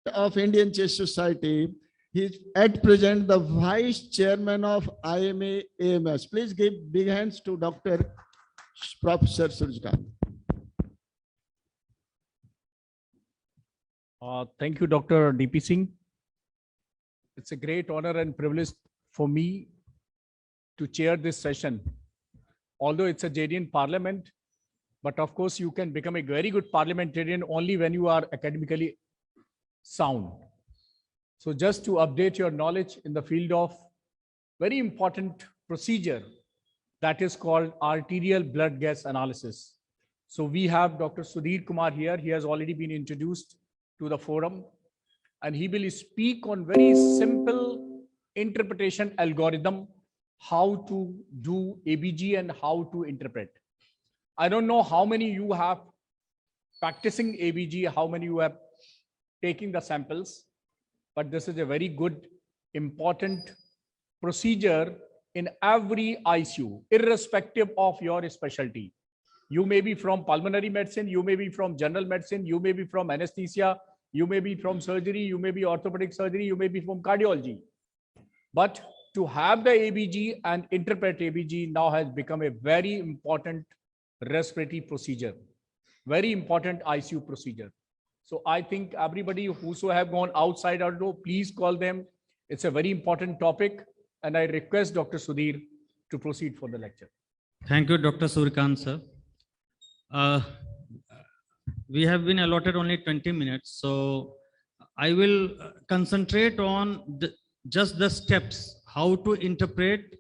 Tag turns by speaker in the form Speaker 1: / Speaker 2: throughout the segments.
Speaker 1: of Indian Chest Society. He is at present the Vice Chairman of AIIMS. Please give big hands to Dr. Professor Surjkant.
Speaker 2: Thank you, Dr. D.P. Singh. It's a great honor and privilege for me to chair this session. Although it's a JDN parliament, but of course you can become a very good parliamentarian only when you are academically sound. So just to update your knowledge in the field of very important procedure that is called arterial blood gas analysis. So we have Dr. Sudhir Kumar here. He has already been introduced to the forum, and he will speak on very simple interpretation algorithm, how to do ABG and how to interpret. I don't know how many you have practicing ABG, how many you have taking the samples, but this is a very good, important procedure in every ICU, irrespective of your specialty. You may be from pulmonary medicine, you may be from general medicine, you may be from anesthesia, you may be from surgery, you may be orthopedic surgery, you may be from cardiology. But to have the ABG and interpret ABG now has become a very important respiratory procedure, very important ICU procedure. So I think everybody whoso have gone outside our door, please call them. It's a very important topic, and I request Dr. Sudhir to proceed for the lecture.
Speaker 3: Thank you, Dr. Surjkant, sir. We have been allotted only 20 minutes, so I will concentrate on just the steps, how to interpret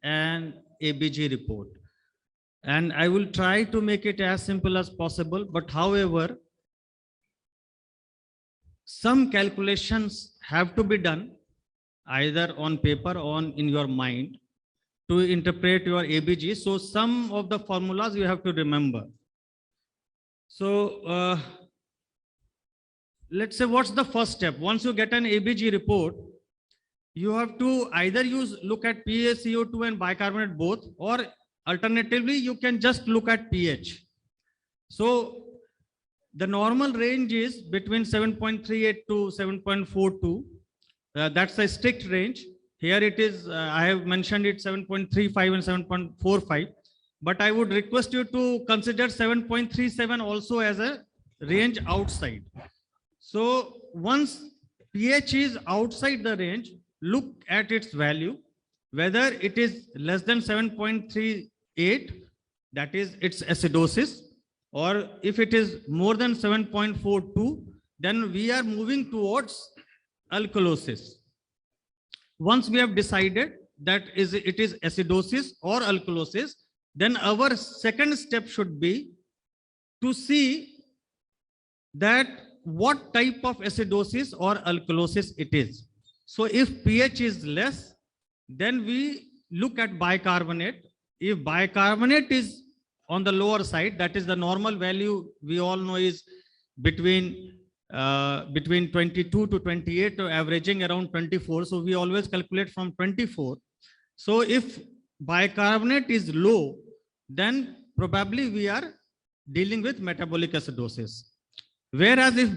Speaker 3: an ABG report. And I will try to make it as simple as possible, but however, some calculations have to be done either on paper or in your mind to interpret your ABG. So some of the formulas you have to remember. So let's say, what's the first step? Once you get an ABG report, you have to either look at PaCO2 and bicarbonate both, or alternatively, you can just look at pH. So the normal range is between 7.38 to 7.42. That's a strict range. Here it is, I have mentioned it 7.35 and 7.45. But I would request you to consider 7.37 also as a range outside. So once pH is outside the range, look at its value, whether it is less than 7.38, that is its acidosis, or if it is more than 7.42, then we are moving towards alkalosis. Once we have decided that it is acidosis or alkalosis, then our second step should be to see that what type of acidosis or alkalosis it is. So if pH is less, then we look at bicarbonate. If bicarbonate is on the lower side, that is the normal value we all know is between 22 to 28, or averaging around 24. So we always calculate from 24. So if bicarbonate is low, then probably we are dealing with metabolic acidosis. Whereas if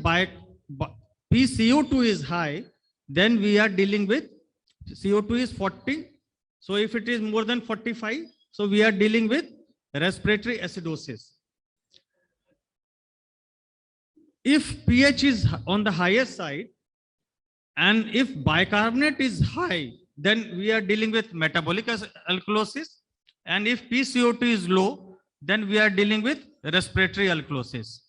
Speaker 3: PCO2 is high, then we are dealing with CO2 is 40. So if it is more than 45, so we are dealing with respiratory acidosis. If pH is on the higher side and if bicarbonate is high, then we are dealing with metabolic alkalosis. And if PCO2 is low, then we are dealing with respiratory alkalosis.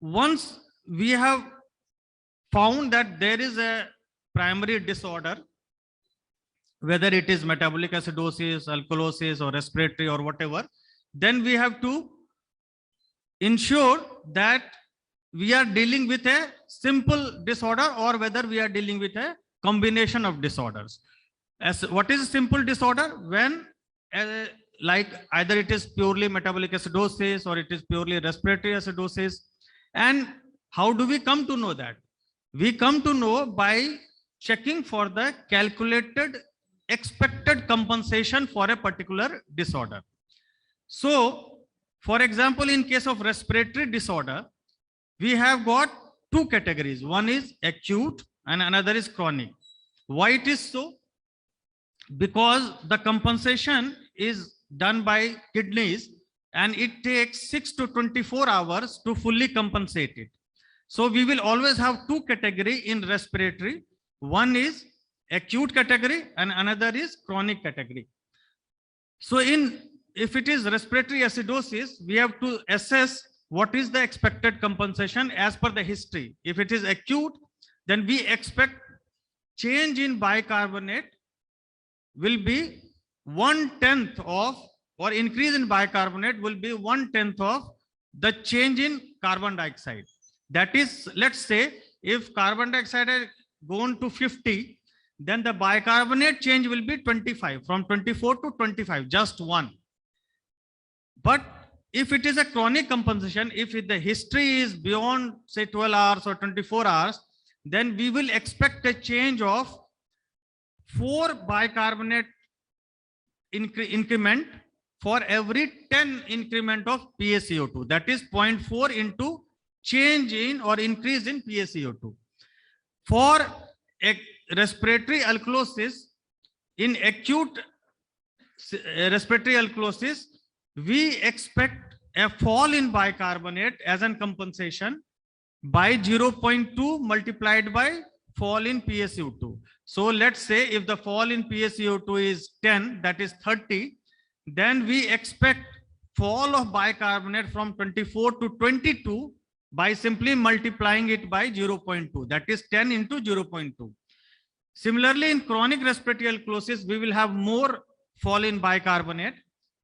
Speaker 3: Once we have found that there is a primary disorder, whether it is metabolic acidosis, alkalosis, or respiratory or whatever, then we have to ensure that we are dealing with a simple disorder or whether we are dealing with a combination of disorders. As what is a simple disorder? When like either it is purely metabolic acidosis or it is purely respiratory acidosis. And how do we come to know that? We come to know by checking for the calculated expected compensation for a particular disorder. So, for example, in case of respiratory disorder, we have got two categories. One is acute and another is chronic. Why it is so? Because the compensation is done by kidneys and it takes 6 to 24 hours to fully compensate it. So we will always have two categories in respiratory. One is acute category and another is chronic category. So if it is respiratory acidosis, we have to assess what is the expected compensation as per the history. If it is acute, then we expect change in bicarbonate will be 1/10 of, or increase in bicarbonate will be 1/10 of the change in carbon dioxide. That is, let's say if carbon dioxide has gone to 50, then the bicarbonate change will be 25, from 24 to 25, just one. But if it is a chronic compensation, if the history is beyond say 12 hours or 24 hours, then we will expect a change of 4 bicarbonate increment for every 10 increment of PaCO2. That is 0.4 into change in or increase in PaCO2. For respiratory alkalosis, in acute respiratory alkalosis, we expect a fall in bicarbonate as an compensation by 0.2 multiplied by fall in PaCO2. So let's say if the fall in PaCO2 is 10, that is 30, then we expect fall of bicarbonate from 24 to 22 by simply multiplying it by 0.2, that is 10 into 0.2. Similarly, in chronic respiratory alkalosis, we will have more fall in bicarbonate,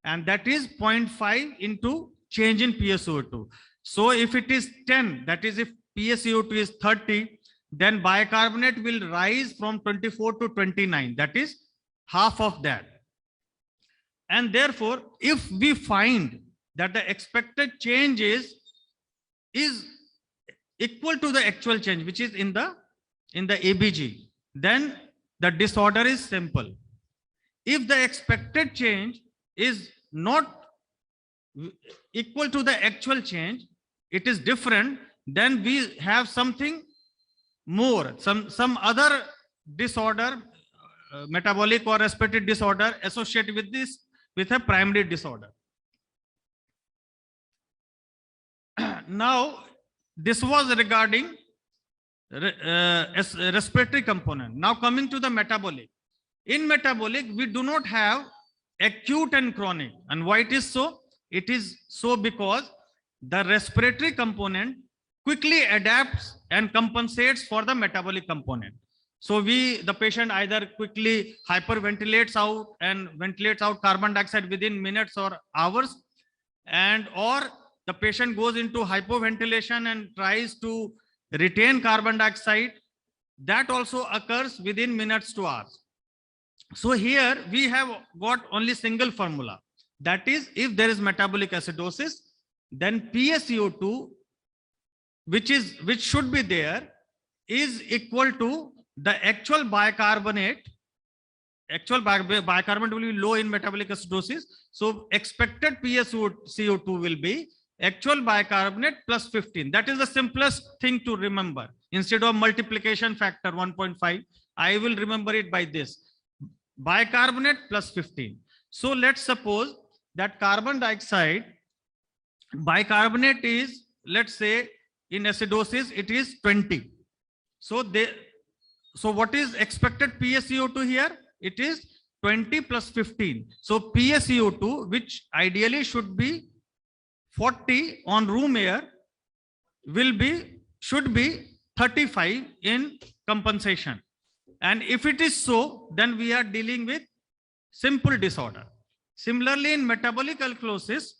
Speaker 3: and that is 0.5 into change in PaCO2. So if it is 10, that is if PaCO2 is 30, then bicarbonate will rise from 24 to 29, that is half of that. And therefore, if we find that the expected change is equal to the actual change, which is in the ABG, then the disorder is simple. If the expected change is not equal to the actual change, it is different, then we have something more, some other disorder, metabolic or respiratory disorder associated with this, with a primary disorder. Now, this was regarding respiratory component. Now coming to the metabolic. In metabolic, we do not have acute and chronic. And why it is so? It is so because the respiratory component quickly adapts and compensates for the metabolic component. So the patient either quickly hyperventilates out and ventilates out carbon dioxide within minutes or hours, or the patient goes into hypoventilation and tries to retain carbon dioxide. That also occurs within minutes to hours. So here we have got only single formula. That is, if there is metabolic acidosis, then PaCO2, which should be there, is equal to the actual bicarbonate. Actual bicarbonate will be low in metabolic acidosis. So expected PaCO2 will be actual bicarbonate plus 15. That is the simplest thing to remember. Instead of multiplication factor 1.5, I will remember it by this. Bicarbonate plus 15. So let's suppose that carbon dioxide, bicarbonate is, let's say in acidosis, it is 20. So what is expected PaCO2 here? It is 20 plus 15. So PaCO2, which ideally should be 40 on room air, should be 35 in compensation. And if it is so, then we are dealing with simple disorder. Similarly, in metabolic alkalosis,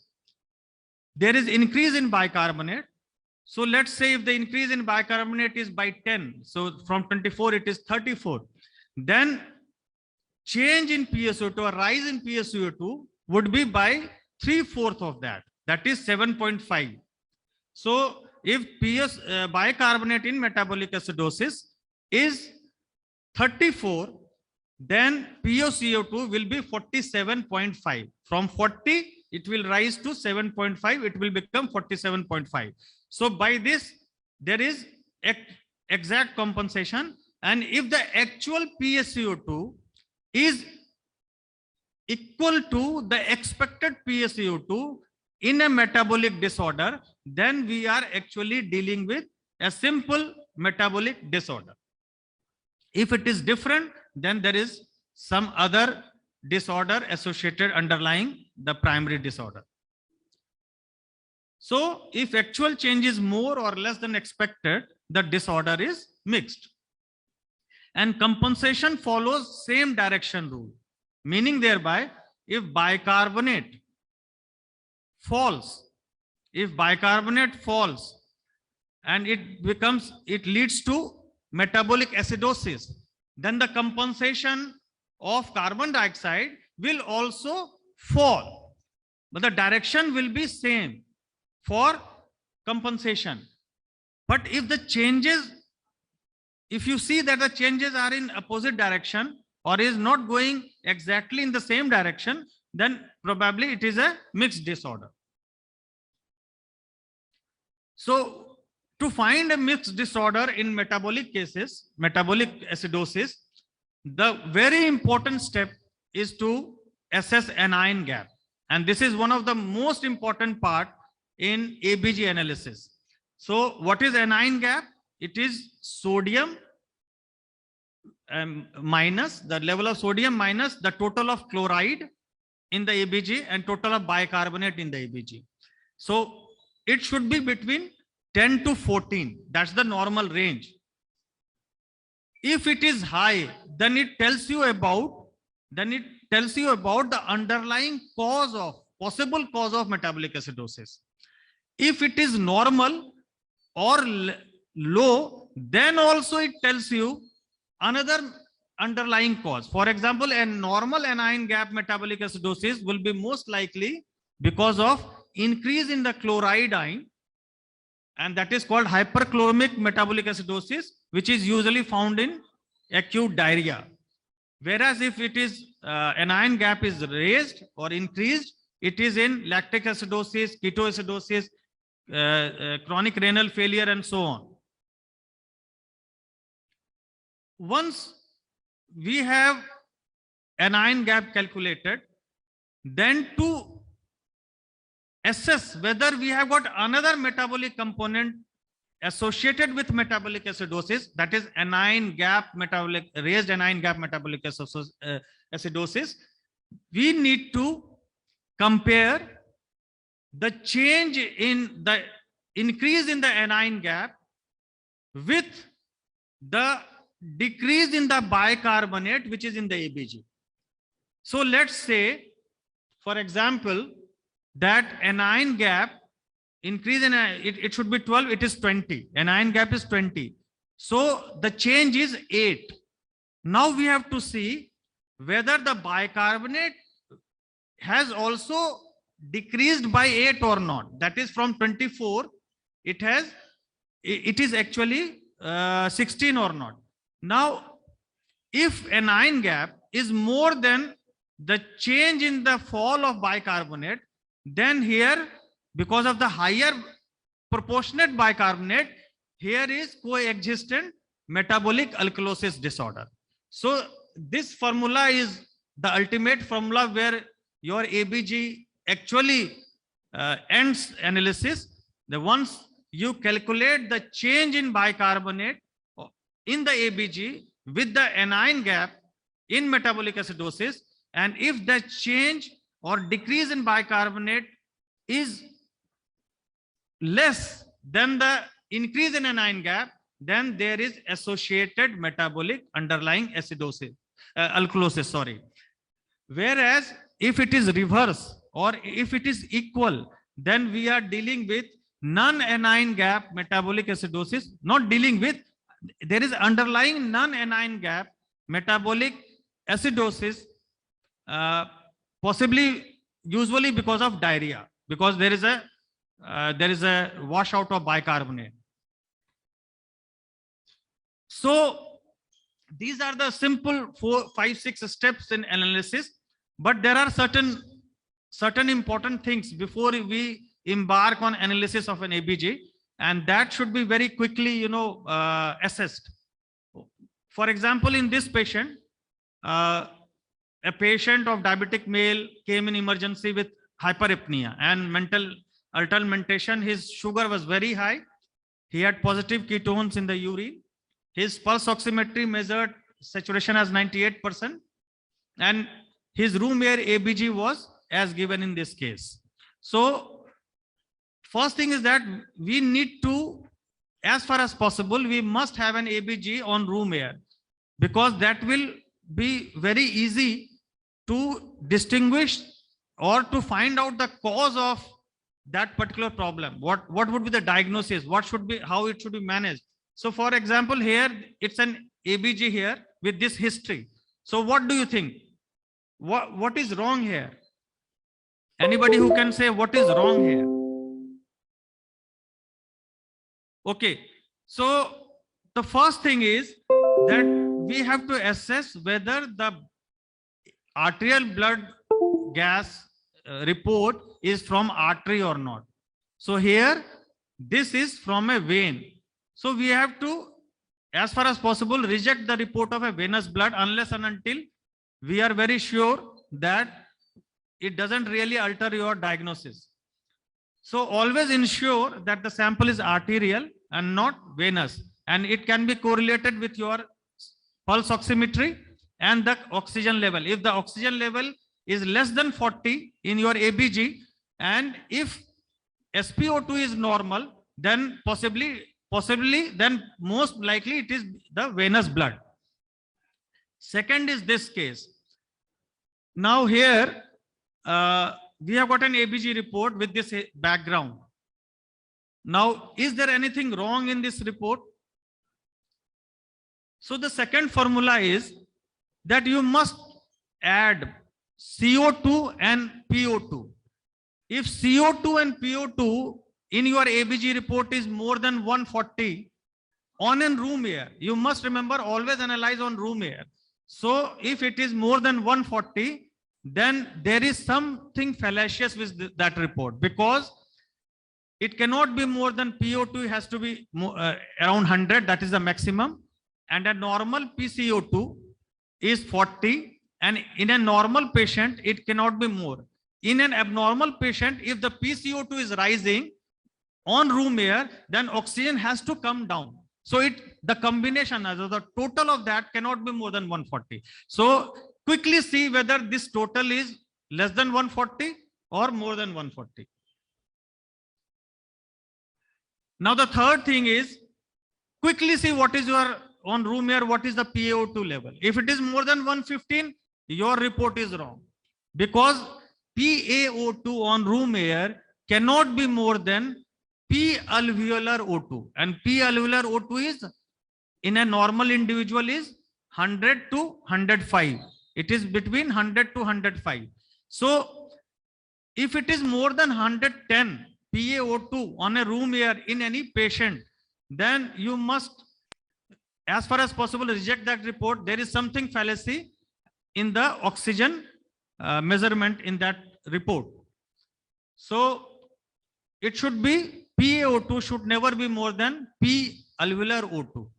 Speaker 3: there is increase in bicarbonate. So let's say if the increase in bicarbonate is by 10, so from 24 it is 34, then change in PaCO2 or rise in PaCO2 would be by 3/4 of that. That is 7.5. So if bicarbonate in metabolic acidosis is 34, then PaCO2 will be 47.5. From 40, it will rise to 7.5. It will become 47.5. So by this, there is exact compensation. And if the actual PaCO2 is equal to the expected PaCO2 in a metabolic disorder, then we are actually dealing with a simple metabolic disorder. If it is different, then there is some other disorder associated underlying the primary disorder. So if actual change is more or less than expected, the disorder is mixed. And compensation follows same direction rule, meaning thereby if bicarbonate falls and it leads to metabolic acidosis, then the compensation of carbon dioxide will also fall, but the direction will be same for compensation. But if the changes, if you see that the changes are in opposite direction or is not going exactly in the same direction, then probably it is a mixed disorder. So to find a mixed disorder in metabolic cases, metabolic acidosis, the very important step is to assess anion gap. And this is one of the most important part in ABG analysis. So what is anion gap? It is sodium minus the level of sodium minus the total of chloride in the ABG and total of bicarbonate in the ABG. So it should be between 10 to 14. That's the normal range. If it is high, then it tells you about the underlying cause of possible cause of metabolic acidosis. If it is normal or low, then also it tells you another underlying cause. For example, a normal anion gap metabolic acidosis will be most likely because of increase in the chloride ion, and that is called hyperchloremic metabolic acidosis, which is usually found in acute diarrhea. Whereas if it is anion gap is raised or increased, it is in lactic acidosis, ketoacidosis, chronic renal failure, and so on. Once we have anion gap calculated, then to assess whether we have got another metabolic component associated with metabolic acidosis, that is anion gap metabolic, raised anion gap metabolic acidosis, we need to compare the change in the increase in the anion gap with the decrease in the bicarbonate which is in the ABG. So let's say, for example, that anion gap increase in it should be 12, it is 20. Anion gap is 20. So the change is 8. Now we have to see whether the bicarbonate has also decreased by 8 or not. That is from 24, it is actually 16 or not. Now, if anion gap is more than the change in the fall of bicarbonate, then here, because of the higher proportionate bicarbonate, here is coexistent metabolic alkalosis disorder. So this formula is the ultimate formula where your ABG actually ends analysis. The once you calculate the change in bicarbonate in the ABG with the anion gap in metabolic acidosis, and if the change or decrease in bicarbonate is less than the increase in anion gap, then there is associated metabolic underlying acidosis, alkalosis, sorry. Whereas if it is reverse or if it is equal, then we are dealing with non-anion gap metabolic acidosis, not dealing with, there is underlying non-anion gap metabolic acidosis, possibly usually because of diarrhea, because there is a washout of bicarbonate. So these are the simple 4, 5, 6 steps in analysis, but there are certain important things before we embark on analysis of an ABG. and that should be very quickly, assessed. For example, in this patient, a patient of diabetic male came in emergency with hyperapnea and mental altermentation. His sugar was very high. He had positive ketones in the urine. His pulse oximetry measured saturation as 98%, and his room air ABG was as given in this case. So first thing is that we need to, as far as possible, we must have an ABG on room air, because that will be very easy to distinguish or to find out the cause of that particular problem. What would be the diagnosis? What should be, how it should be managed? So for example, here it's an ABG here with this history. So what do you think? What is wrong here? Anybody who can say what is wrong here? Okay, so the first thing is that we have to assess whether the arterial blood gas report is from artery or not. So here, this is from a vein. So we have to, as far as possible, reject the report of a venous blood unless and until we are very sure that it doesn't really alter your diagnosis. So always ensure that the sample is arterial and not venous, and it can be correlated with your pulse oximetry and the oxygen level. If the oxygen level is less than 40 in your ABG, and if SpO2 is normal, then possibly then most likely it is the venous blood. Second is this case. Now here we have got an ABG report with this background. Now, is there anything wrong in this report? So the second formula is that you must add CO2 and PO2. If CO2 and PO2 in your ABG report is more than 140 on a room air, you must remember, always analyze on room air. So if it is more than 140, then there is something fallacious with that report, because it cannot be more than PO2, has to be around 100, that is the maximum, and a normal PCO2 is 40, and in a normal patient it cannot be more. In an abnormal patient, if the PCO2 is rising on room air, then oxygen has to come down. So the combination, the total of that cannot be more than 140. So quickly see whether this total is less than 140 or more than 140. Now the third thing is, quickly see what is your on room air, what is the PaO2 level. If it is more than 115, your report is wrong, because PaO2 on room air cannot be more than P alveolar O2, and P alveolar O2 is in a normal individual is 100 to 105. It is between 100 to 105. So if it is more than 110 PaO2 on a room air in any patient, then you must, as far as possible, reject that report. There is something fallacy in the oxygen measurement in that report. So it should be PaO2 should never be more than P alveolar O2.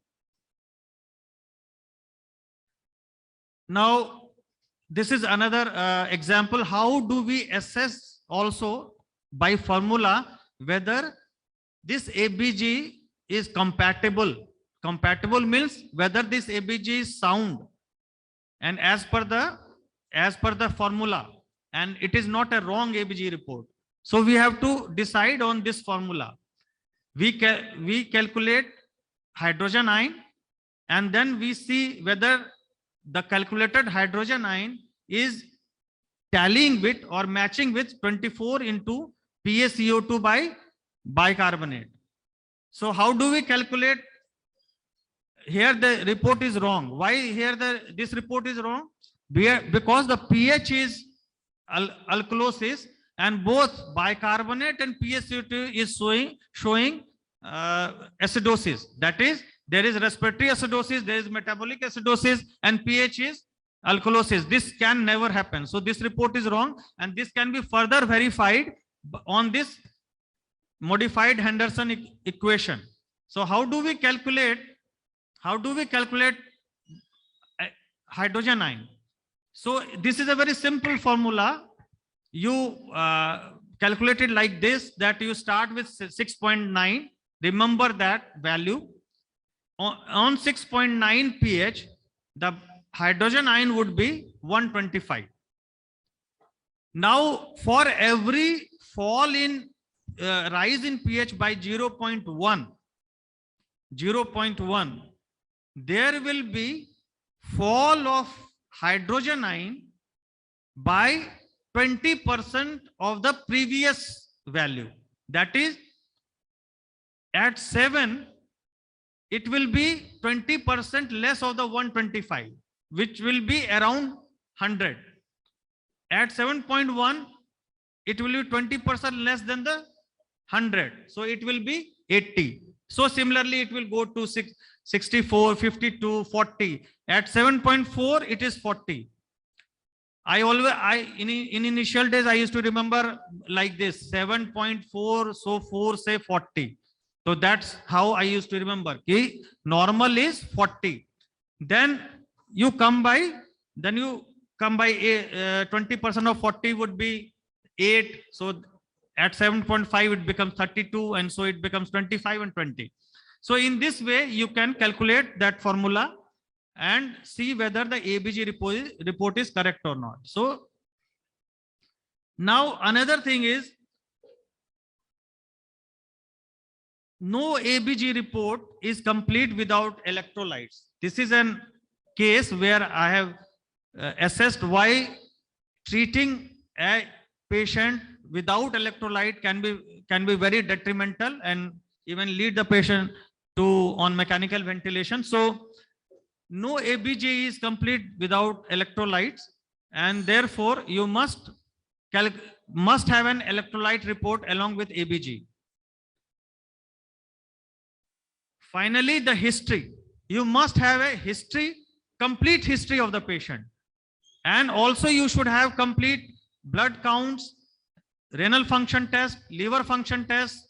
Speaker 3: Now, this is another example. How do we assess also by formula whether this ABG is compatible? Compatible means whether this ABG is sound and as per the formula, and it is not a wrong ABG report. So we have to decide on this formula. We calculate hydrogen ion, and then we see whether the calculated hydrogen ion is tallying with or matching with 24 into PaCO2 by bicarbonate. So how do we calculate? Here the report is wrong. Why here this report is wrong? Because the pH is alkalosis, and both bicarbonate and PaCO2 is showing acidosis. That is, there is respiratory acidosis, there is metabolic acidosis, and pH is alkalosis. This can never happen. So this report is wrong, and this can be further verified on this modified Henderson equation. So how do we calculate hydrogen ion? So this is a very simple formula. You calculate it like this, that you start with 6.9. Remember that value. On 6.9 pH, the hydrogen ion would be 125. Now, for every fall in rise in pH by 0.1, there will be fall of hydrogen ion by 20% of the previous value. That is, at 7, it will be 20% less of the 125, which will be around 100. At 7.1, it will be 20% less than the 100. So it will be 80. So similarly, it will go to 64, 52, 40. At 7.4, it is 40. In initial days, I used to remember like this, 7.4, so 4 say 40. So that's how I used to remember. Okay? Normal is 40. Then you come by 20% of 40 would be 8. So at 7.5, it becomes 32. And so it becomes 25 and 20. So in this way, you can calculate that formula and see whether the ABG report is correct or not. So now another thing is, no ABG report is complete without electrolytes. This is a case where I have assessed why treating a patient without electrolyte can be very detrimental and even lead the patient on mechanical ventilation. So no ABG is complete without electrolytes, and therefore you must have an electrolyte report along with ABG. Finally, the history. You must have a history, complete history of the patient. And also you should have complete blood counts, renal function test, liver function test,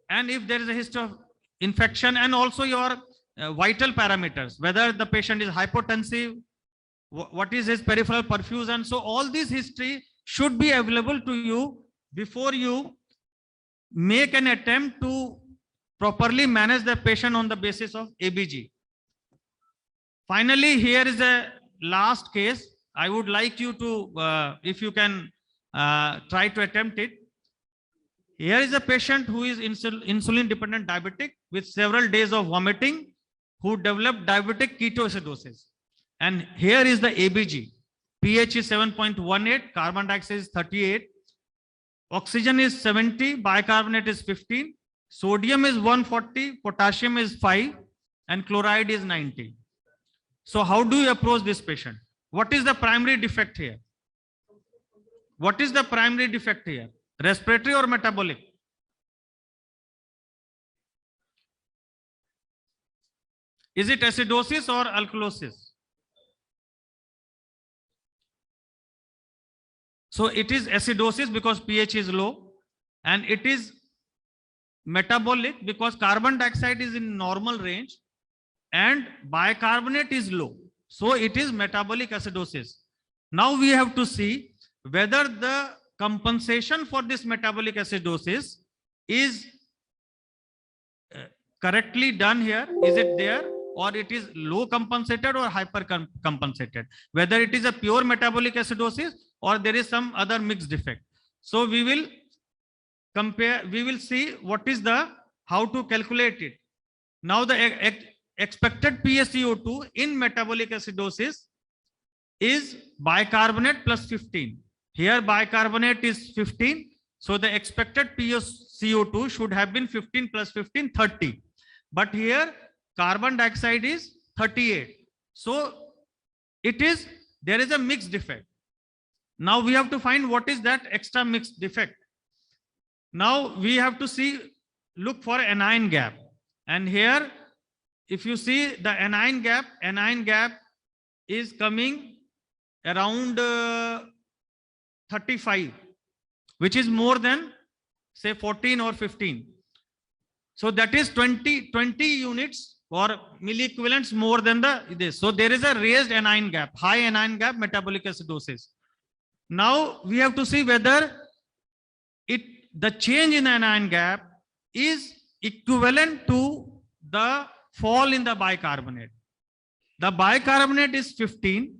Speaker 3: and if there is a history of infection, and also your vital parameters, whether the patient is hypotensive, what is his peripheral perfusion. So all this history should be available to you before you make an attempt to properly manage the patient on the basis of ABG. Finally, here is a last case. I would like you to, if you can try to attempt it. Here is a patient who is insulin dependent diabetic with several days of vomiting, who developed diabetic ketoacidosis. And here is the ABG. pH is 7.18, carbon dioxide is 38, oxygen is 70, bicarbonate is 15, sodium is 140, potassium is 5, and chloride is 90. So how do you approach this patient? What is the primary defect here? What is the primary defect here? Respiratory or metabolic? Is it acidosis or alkalosis? So it is acidosis because pH is low, and it is metabolic because carbon dioxide is in normal range and bicarbonate is low. So it is metabolic acidosis. Now we have to see whether the compensation for this metabolic acidosis is correctly done here. Is it there, or it is low compensated or hyper compensated? Whether it is a pure metabolic acidosis or there is some other mixed defect. So we will compare, we will see what is how to calculate it. Now the expected PaCO2 in metabolic acidosis is bicarbonate plus 15. Here bicarbonate is 15. So the expected PaCO2 should have been 15 plus 15, 30. But here carbon dioxide is 38. So there is a mixed defect. Now we have to find what is that extra mixed defect. Now we have to look for anion gap. And here, if you see the anion gap is coming around 35, which is more than say 14 or 15. So that is 20 units or milliequivalents more than this. So there is a raised anion gap, high anion gap, metabolic acidosis. Now we have to see whether the change in anion gap is equivalent to the fall in the bicarbonate. The bicarbonate is 15.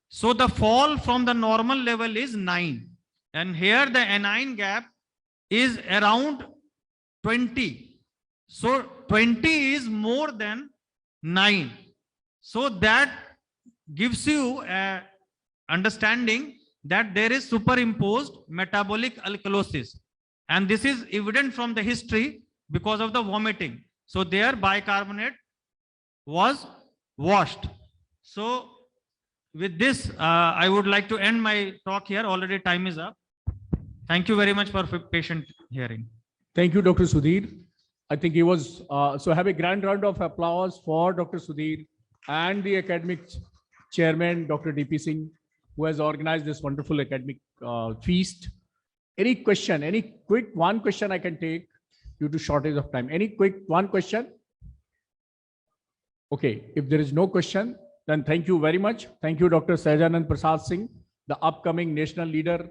Speaker 3: So the fall from the normal level is 9. And here the anion gap is around 20. So 20 is more than 9. So that gives you a understanding that there is superimposed metabolic alkalosis. And this is evident from the history because of the vomiting. So their bicarbonate was washed. So with this, I would like to end my talk here. Already time is up. Thank you very much for patient hearing.
Speaker 2: Thank you, Dr. Sudhir. I think he was, so have a grand round of applause for Dr. Sudhir and the academic chairman, Dr. DP Singh, who has organized this wonderful academic feast. Any question, any quick one question I can take due to shortage of time. Any quick one question? Okay, if there is no question, then thank you very much. Thank you, Dr. Sahajanand Prasad Singh, the upcoming national leader